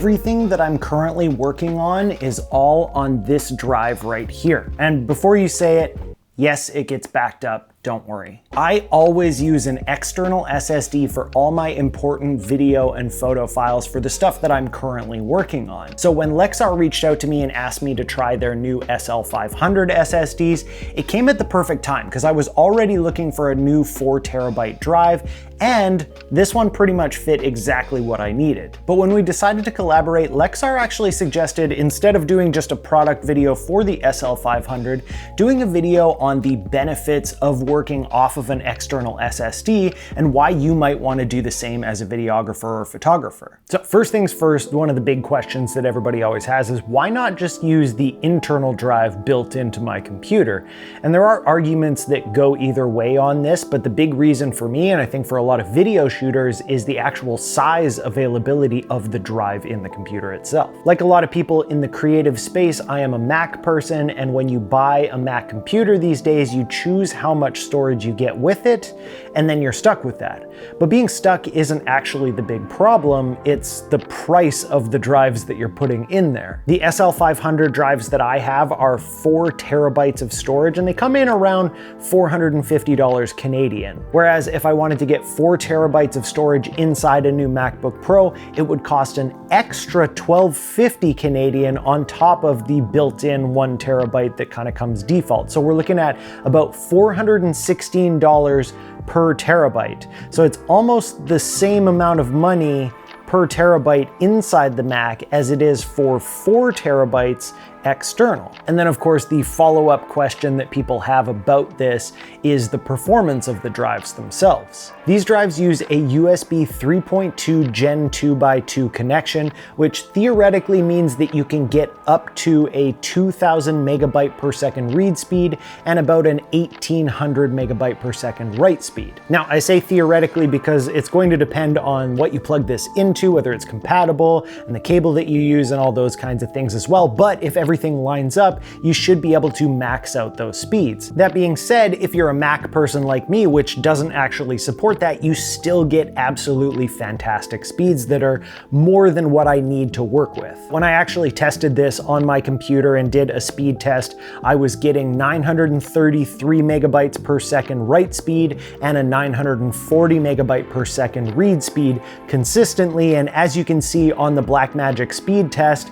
everything that I'm currently working on is all on this drive right here. And before you say it, yes, it gets backed up. Don't worry. I always use an external SSD for all my important video and photo files for the stuff that I'm currently working on. So when Lexar reached out to me and asked me to try their new SL500 SSDs, it came at the perfect time because I was already looking for a new 4TB drive, and this one pretty much fit exactly what I needed. But when we decided to collaborate, Lexar actually suggested, instead of doing just a product video for the SL500, doing a video on the benefits of working off of an external SSD and why you might want to do the same as a videographer or photographer. So first things first, one of the big questions that everybody always has is why not just use the internal drive built into my computer? And there are arguments that go either way on this, but the big reason for me, and I think for a lot of video shooters, is the actual size availability of the drive in the computer itself. Like a lot of people in the creative space, I am a Mac person, and when you buy a Mac computer these days, you choose how much storage you get with it, and then you're stuck with that. But being stuck isn't actually the big problem, it's the price of the drives that you're putting in there. The SL500 drives that I have are 4TB of storage, and they come in around $450 Canadian. Whereas if I wanted to get 4TB of storage inside a new MacBook Pro, it would cost an extra $1,250 Canadian on top of the built-in 1TB that kind of comes default. So we're looking at about $416 per terabyte. So it's almost the same amount of money per terabyte inside the Mac as it is for 4TB external. And then of course the follow-up question that people have about this is the performance of the drives themselves. These drives use a USB 3.2 Gen 2x2 connection, which theoretically means that you can get up to a 2000 megabyte per second read speed and about an 1800 megabyte per second write speed. Now I say theoretically because it's going to depend on what you plug this into, whether it's compatible and the cable that you use and all those kinds of things as well. But if everything lines up, you should be able to max out those speeds. That being said, if you're a Mac person like me, which doesn't actually support that, you still get absolutely fantastic speeds that are more than what I need to work with. When I actually tested this on my computer and did a speed test, I was getting 933 megabytes per second write speed and a 940 megabyte per second read speed consistently. And as you can see on the Blackmagic speed test,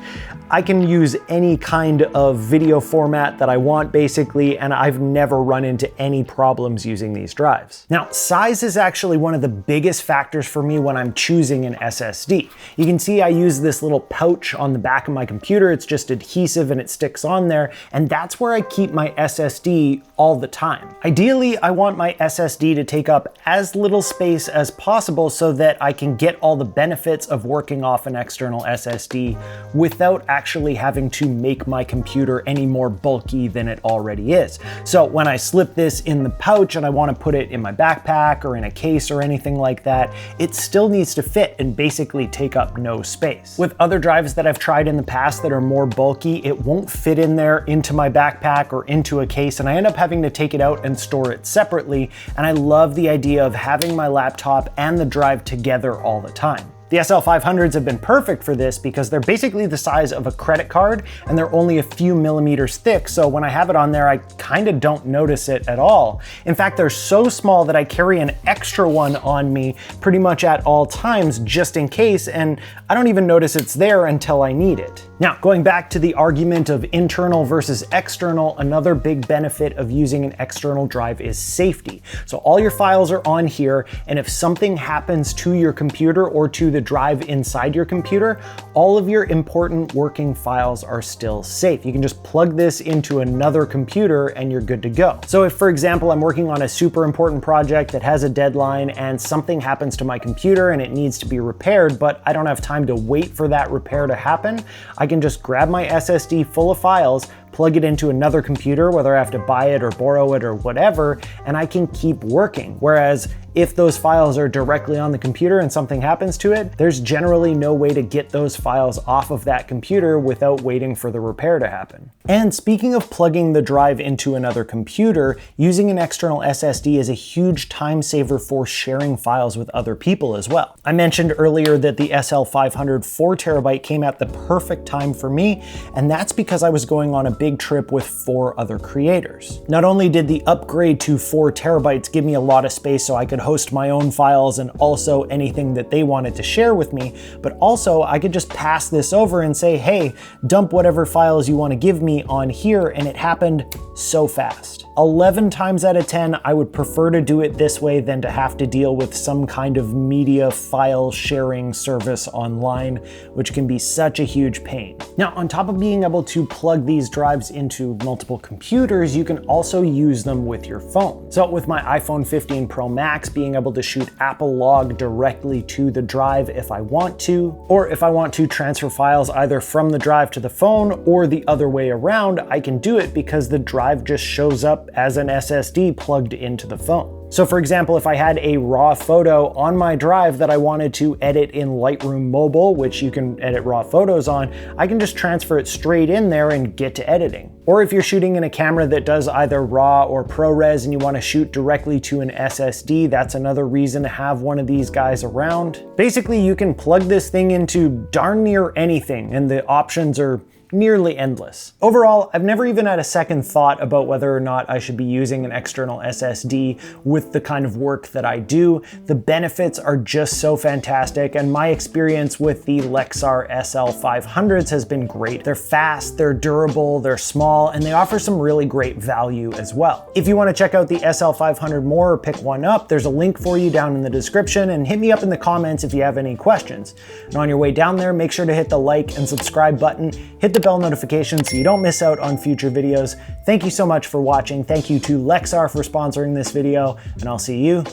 I can use any kind of video format that I want basically, and I've never run into any problems using these drives. Now, size is actually one of the biggest factors for me when I'm choosing an SSD. You can see I use this little pouch on the back of my computer. It's just adhesive and it sticks on there, and that's where I keep my SSD all the time. Ideally, I want my SSD to take up as little space as possible so that I can get all the benefits of working off an external SSD without actually having to make my computer any more bulky than it already is. So when I slip this in the pouch and I want to put it in my backpack or in a case or anything like that, it still needs to fit and basically take up no space. With other drives that I've tried in the past that are more bulky, it won't fit in there into my backpack or into a case, and I end up having to take it out and store it separately. And I love the idea of having my laptop and the drive together all the time. The SL500s have been perfect for this because they're basically the size of a credit card and they're only a few millimeters thick, so when I have it on there, I kind of don't notice it at all. In fact, they're so small that I carry an extra one on me pretty much at all times just in case, and I don't even notice it's there until I need it. Now, going back to the argument of internal versus external, another big benefit of using an external drive is safety. So all your files are on here, and if something happens to your computer or to the drive inside your computer, all of your important working files are still safe. You can just plug this into another computer and you're good to go. So if, for example, I'm working on a super important project that has a deadline and something happens to my computer and it needs to be repaired, but I don't have time to wait for that repair to happen, I can just grab my SSD full of files, plug it into another computer, whether I have to buy it or borrow it or whatever, and I can keep working. Whereas if those files are directly on the computer and something happens to it, there's generally no way to get those files off of that computer without waiting for the repair to happen. And speaking of plugging the drive into another computer, using an external SSD is a huge time saver for sharing files with other people as well. I mentioned earlier that the SL500 4TB came at the perfect time for me, and that's because I was going on a big trip with 4 other creators. Not only did the upgrade to 4 terabytes give me a lot of space so I could host my own files and also anything that they wanted to share with me, but also I could just pass this over and say, hey, dump whatever files you want to give me on here, and it happened so fast. 11 times out of 10, I would prefer to do it this way than to have to deal with some kind of media file sharing service online, which can be such a huge pain. Now, on top of being able to plug these drives into multiple computers, you can also use them with your phone. So with my iPhone 15 Pro Max, being able to shoot Apple Log directly to the drive if I want to, or if I want to transfer files either from the drive to the phone or the other way around, I can do it because the drive just shows up as an SSD plugged into the phone. So for example, if I had a raw photo on my drive that I wanted to edit in Lightroom Mobile, which you can edit raw photos on, I can just transfer it straight in there and get to editing. Or if you're shooting in a camera that does either RAW or ProRes and you want to shoot directly to an SSD, that's another reason to have one of these guys around. Basically, you can plug this thing into darn near anything, and the options are nearly endless. Overall, I've never even had a second thought about whether or not I should be using an external SSD with the kind of work that I do. The benefits are just so fantastic, and my experience with the Lexar SL500s has been great. They're fast, they're durable, they're small, and they offer some really great value as well. If you want to check out the SL500 more or pick one up, there's a link for you down in the description, and hit me up in the comments if you have any questions. And on your way down there, make sure to hit the like and subscribe button, hit the bell notification so you don't miss out on future videos. Thank you so much for watching. Thank you to Lexar for sponsoring this video, and I'll see you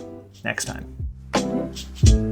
next time.